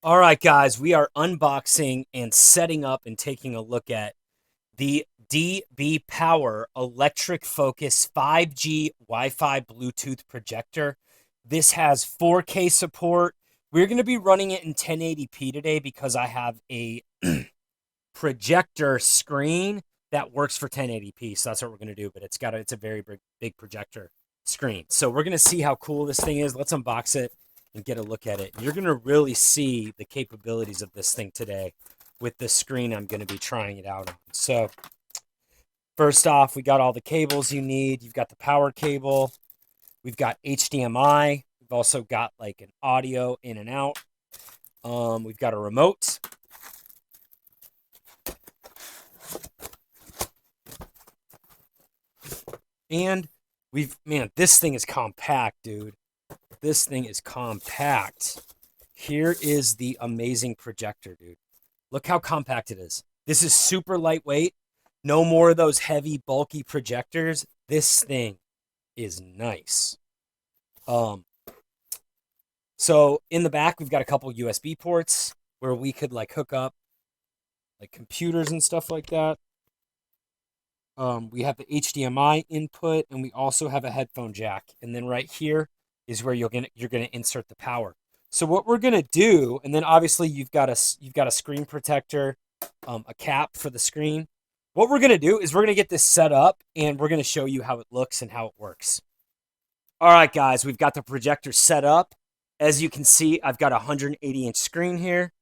All right, guys, we are unboxing and setting up and taking a look at the DB Power Electric Focus 5G Wi-Fi Bluetooth projector. This has 4K support. We're going to be running it in 1080p today because I have a projector screen that works for 1080p. So that's what we're going to do, but it's a very big projector screen. So we're going to see how cool this thing is. Let's unbox it and get a look at it. You're going to really see the capabilities of this thing today with the screen I'm going to be trying it out on. So first off, we got all the cables you need. You've got the power cable. We've got HDMI. We've also got like an audio in and out. We've got a remote. And man, this thing is compact, dude. This thing is compact. Here is the amazing projector, dude. Look how compact it is. This is super lightweight. No more of those heavy, bulky projectors. This thing is nice. So in the back, we've got a couple USB ports where we could like hook up like computers and stuff like that. We have the HDMI input, and we also have a headphone jack. And then right here is where you're gonna insert the power. So what we're gonna do, and then obviously you've got a screen protector, a cap for the screen. What we're gonna do is we're gonna get this set up, and we're gonna show you how it looks and how it works. All right, guys, we've got the projector set up. As you can see, I've got a 180-inch screen here.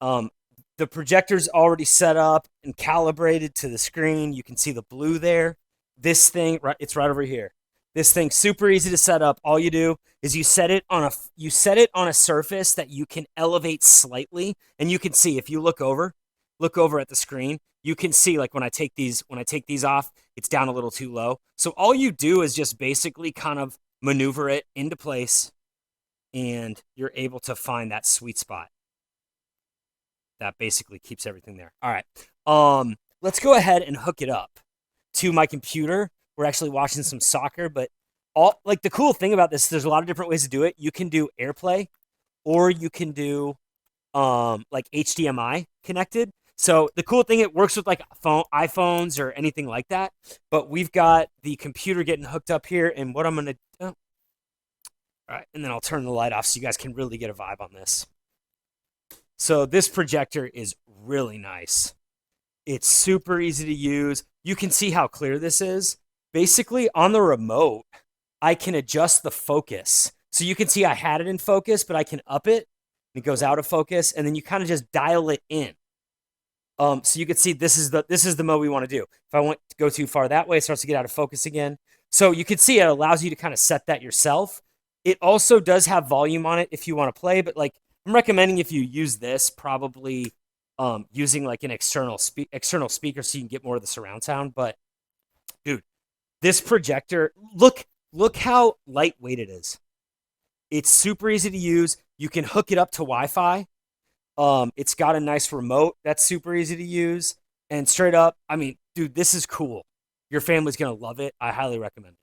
The projector's already set up and calibrated to the screen. You can see the blue there. This thing, it's right over here. This thing's super easy to set up. All you do is you set it on a surface that you can elevate slightly, and you can see if you look over at the screen, you can see like when I take these off, it's down a little too low. So all you do is just basically kind of maneuver it into place, and you're able to find that sweet spot. That basically keeps everything there. All right. Let's go ahead and hook it up to my computer. We're actually watching some soccer, but the cool thing about this, there's a lot of different ways to do it. You can do AirPlay, or you can do like HDMI connected. So the cool thing, it works with like iPhones or anything like that. But we've got the computer getting hooked up here, and what I'm gonna do. All right, and then I'll turn the light off so you guys can really get a vibe on this. So this projector is really nice. It's super easy to use. You can see how clear this is. Basically, on the remote, I can adjust the focus. So you can see I had it in focus, but I can up it. It goes out of focus, and then you kind of just dial it in. So you can see this is the mode we want to do. If I want to go too far that way, it starts to get out of focus again. So you can see it allows you to kind of set that yourself. It also does have volume on it if you want to play, but like I'm recommending if you use this, probably using like an external speaker so you can get more of the surround sound. But dude, this projector, look how lightweight it is. It's super easy to use. You can hook it up to Wi-Fi. It's got a nice remote that's super easy to use. And straight up, I mean, dude, this is cool. Your family's gonna love it. I highly recommend it.